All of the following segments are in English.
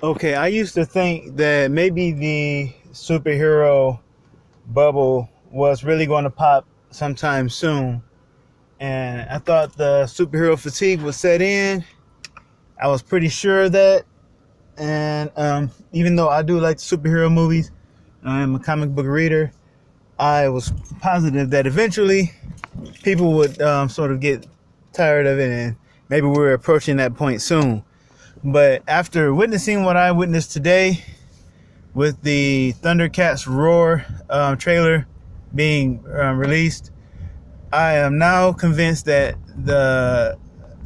Okay, I used to think that maybe the superhero bubble was really going to pop sometime soon. And I thought the superhero fatigue would set in. I was pretty sure of that. And even though I do like superhero movies, I'm a comic book reader, I was positive that eventually people would sort of get tired of it, and maybe we're approaching that point soon. But after witnessing what I witnessed today with the Thundercats Roar trailer being released, I am now convinced that the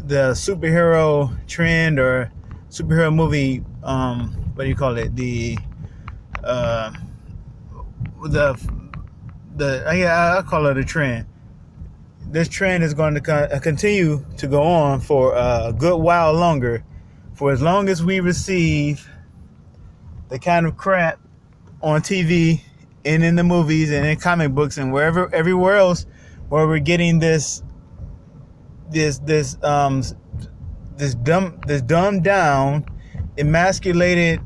superhero trend or superhero movie, what do you call it? Uh, I call it a trend. This trend is going to continue to go on for a good while longer, for as long as we receive the kind of crap on TV and in the movies and in comic books and everywhere else where we're getting this dumbed down, emasculated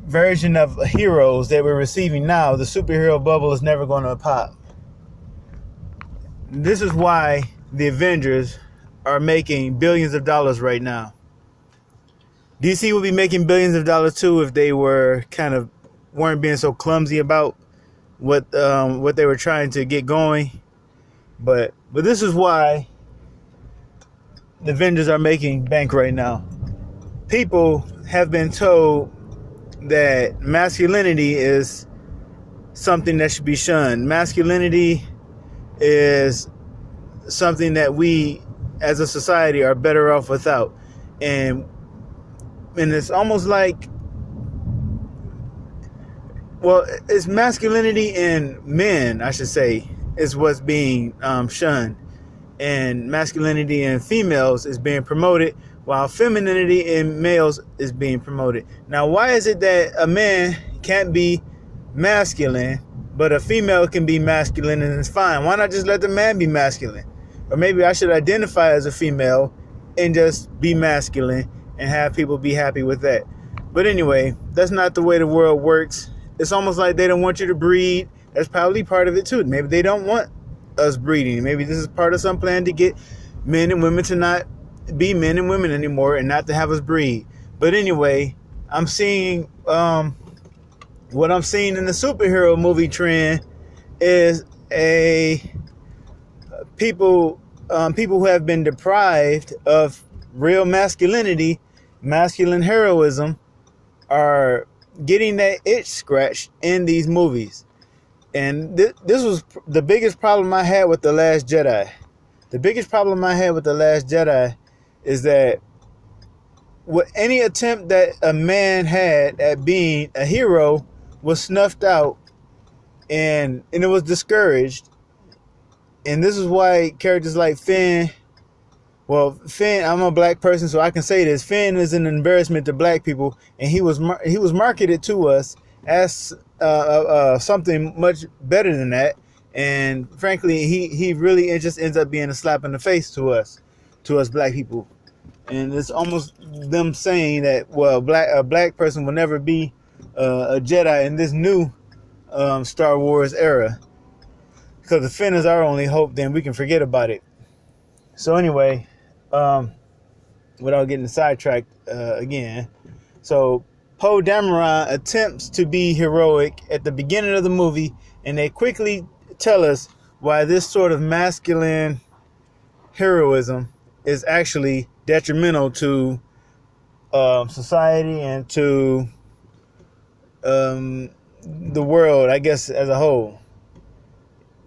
version of heroes that we're receiving now. The superhero bubble is never going to pop. This is why the Avengers are making billions of dollars right now. DC would be making billions of dollars too if they weren't being so clumsy about what they were trying to get going. But this is why the Avengers are making bank right now. People have been told that masculinity is something that should be shunned. Masculinity is something that we as a society are better off without. And it's almost like, well, it's masculinity in men, I should say, is what's being shunned. And masculinity in females is being promoted, while femininity in males is being promoted. Now, why is it that a man can't be masculine, but a female can be masculine and it's fine? Why not just let the man be masculine? Or maybe I should identify as a female and just be masculine and have people be happy with that. But anyway, that's not the way the world works. It's almost like they don't want you to breed. That's probably part of it too. Maybe they don't want us breeding. Maybe this is part of some plan to get men and women to not be men and women anymore and not to have us breed. But anyway, I'm seeing what I'm seeing in the superhero movie trend is people who have been deprived of real masculinity, masculine heroism, are getting that itch scratched in these movies. And this was the biggest problem I had with The Last Jedi. The biggest problem I had with The Last Jedi is that any attempt that a man had at being a hero was snuffed out, and it was discouraged. And this is why characters like Finn, I'm a black person, so I can say this. Finn is an embarrassment to black people, and he was marketed to us as something much better than that. And frankly, he really just ends up being a slap in the face to us black people. And it's almost them saying that, well, a black person will never be a Jedi in this new Star Wars era, because if Finn is our only hope, then we can forget about it. So anyway, without getting sidetracked again, so Poe Dameron attempts to be heroic at the beginning of the movie, and they quickly tell us why this sort of masculine heroism is actually detrimental to society and to the world, I guess, as a whole.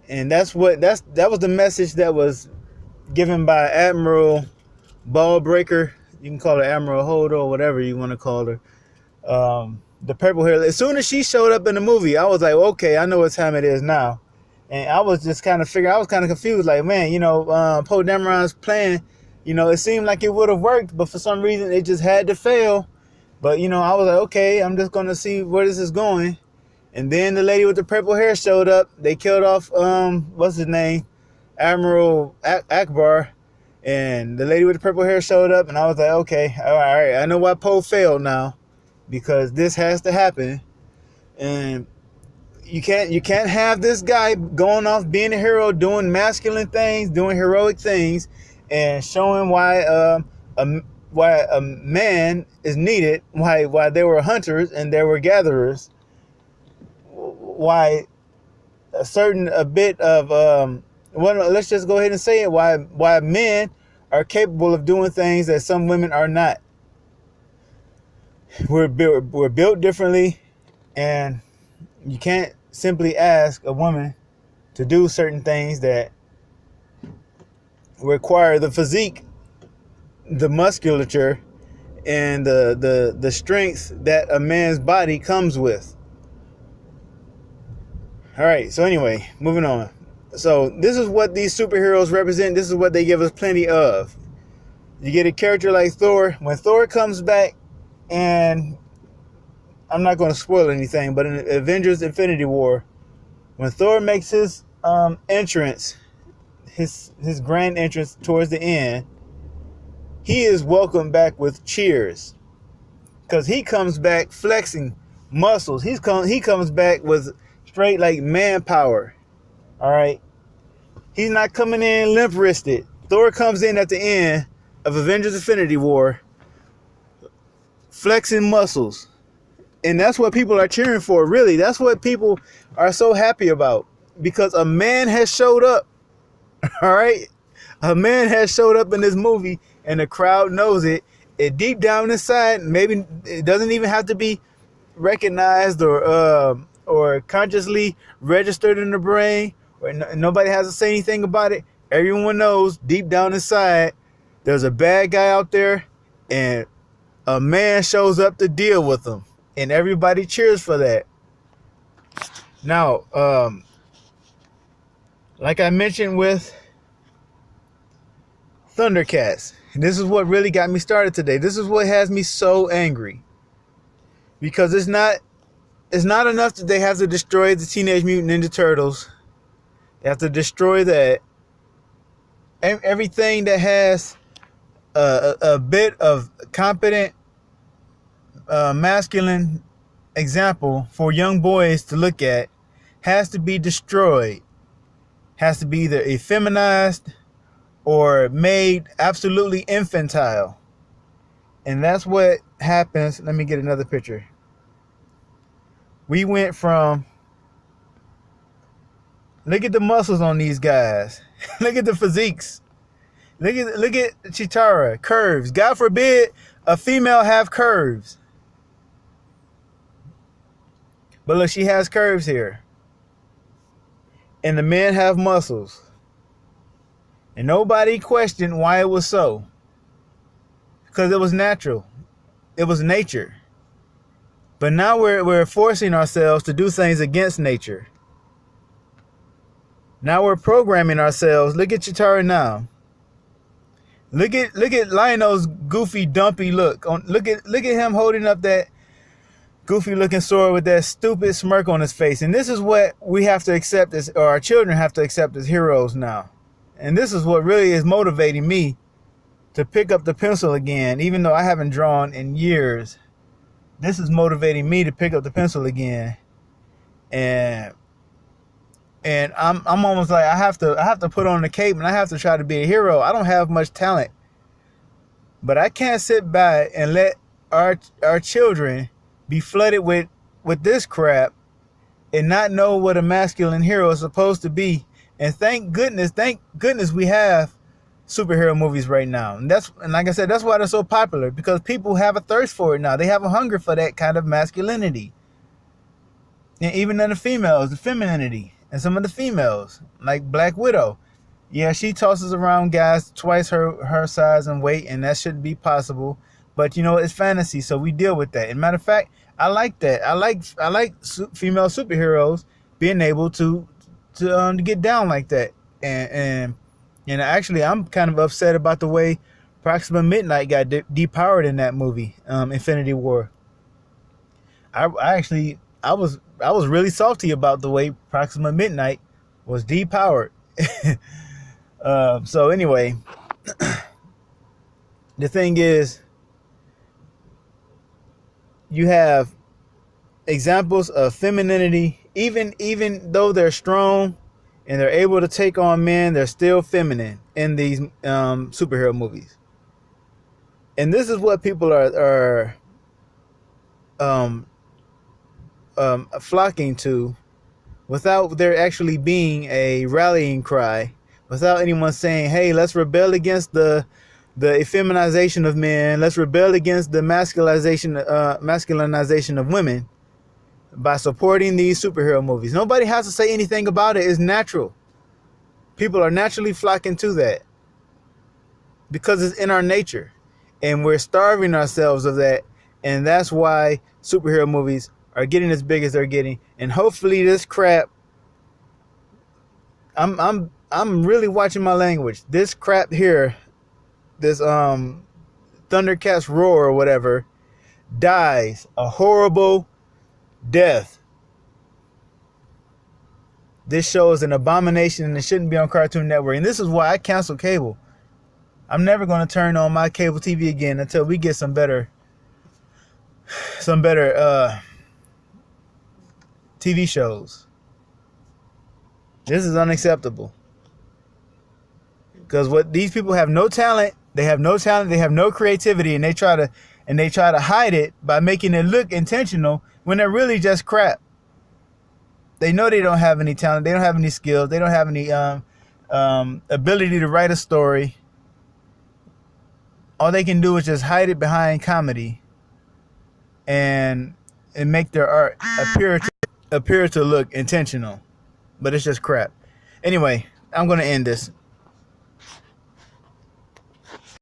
And that was the message that was given by Admiral Ballbreaker. You can call her Admiral Holdo or whatever you want to call her. The purple hair. As soon as she showed up in the movie, I was like, okay, I know what time it is now. And I was just kind of confused. Like, man, Poe Dameron's plan, it seemed like it would have worked, but for some reason it just had to fail. But, I was like, okay, I'm just going to see where this is going. And then the lady with the purple hair showed up. They killed off, what's his name? Admiral Akbar. And the lady with the purple hair showed up, and I was like, okay, all right, I know why Poe failed now, because this has to happen. And you can't have this guy going off being a hero, doing masculine things, doing heroic things, and showing why a man is needed, why there were hunters and there were gatherers, why a bit of well, let's just go ahead and say it, why men are capable of doing things that some women are not. We're built differently, and you can't simply ask a woman to do certain things that require the physique, the musculature, and the strength that a man's body comes with. All right, so anyway, moving on. So this is what these superheroes represent. This is what they give us plenty of. You get a character like Thor. When Thor comes back, and I'm not going to spoil anything, but in Avengers Infinity War, when Thor makes his entrance, his grand entrance towards the end, he is welcomed back with cheers, because he comes back flexing muscles. He comes back with straight like manpower. All right, he's not coming in limp-wristed. Thor comes in at the end of Avengers Infinity War flexing muscles. And that's what people are cheering for, really. That's what people are so happy about, because a man has showed up. All right? A man has showed up in this movie, and the crowd knows it. It deep down inside, maybe it doesn't even have to be recognized or consciously registered in the brain, or nobody has to say anything about it. Everyone knows deep down inside there's a bad guy out there, and a man shows up to deal with them. And everybody cheers for that. Now, like I mentioned with Thundercats, this is what really got me started today. This is what has me so angry. Because it's not enough that they have to destroy the Teenage Mutant Ninja Turtles. They have to destroy that. Everything that has a bit of competent masculine example for young boys to look at has to be destroyed. Has to be either effeminized or made absolutely infantile. And that's what happens. Let me get another picture. We went from, look at the muscles on these guys. Look at the physiques. Look at Chitara, curves. God forbid a female have curves. But look, she has curves here. And the men have muscles. And nobody questioned why it was so. Because it was natural. It was nature. But now we're forcing ourselves to do things against nature. Now we're programming ourselves. Look at Chitara now. Look at Lionel's goofy, dumpy look. Look at him holding up that goofy looking sword with that stupid smirk on his face. And this is what we have to accept or our children have to accept as heroes now. And this is what really is motivating me to pick up the pencil again, even though I haven't drawn in years. This is motivating me to pick up the pencil again. And I'm almost like I have to put on the cape, and I have to try to be a hero. I don't have much talent, but I can't sit by and let our children be flooded with this crap and not know what a masculine hero is supposed to be. And thank goodness we have superhero movies right now. And like I said, that's why they're so popular, because people have a thirst for it now. They have a hunger for that kind of masculinity. And even in the females, the femininity. And some of the females, like Black Widow. Yeah, she tosses around guys twice her size and weight, and that shouldn't be possible. But, it's fantasy, so we deal with that. And matter of fact, I like that. I like female superheroes being able to get down like that. And actually, I'm kind of upset about the way Proxima Midnight got depowered in that movie, Infinity War. I was really salty about the way Proxima Midnight was depowered. So anyway, The thing is, you have examples of femininity, even though they're strong and they're able to take on men, they're still feminine in these superhero movies. And this is what people are um, flocking to, without there actually being a rallying cry, without anyone saying, "Hey, let's rebel against the effeminization of men. Let's rebel against the masculinization of women by supporting these superhero movies." Nobody has to say anything about it. It's natural. People are naturally flocking to that because it's in our nature, and we're starving ourselves of that. And that's why superhero movies are getting as big as they're getting. And hopefully, this crap. I'm really watching my language. This crap here, this Thundercats Roar or whatever, dies a horrible death. This show is an abomination and it shouldn't be on Cartoon Network. And this is why I canceled cable. I'm never going to turn on my cable TV again until we get some better TV shows. This is unacceptable. Because what these people have no talent, they have no creativity, and they try to hide it by making it look intentional when they're really just crap. They know they don't have any talent, they don't have any skills, they don't have any ability to write a story. All they can do is just hide it behind comedy and make their art appear to look intentional, but it's just crap. Anyway, I'm gonna end this.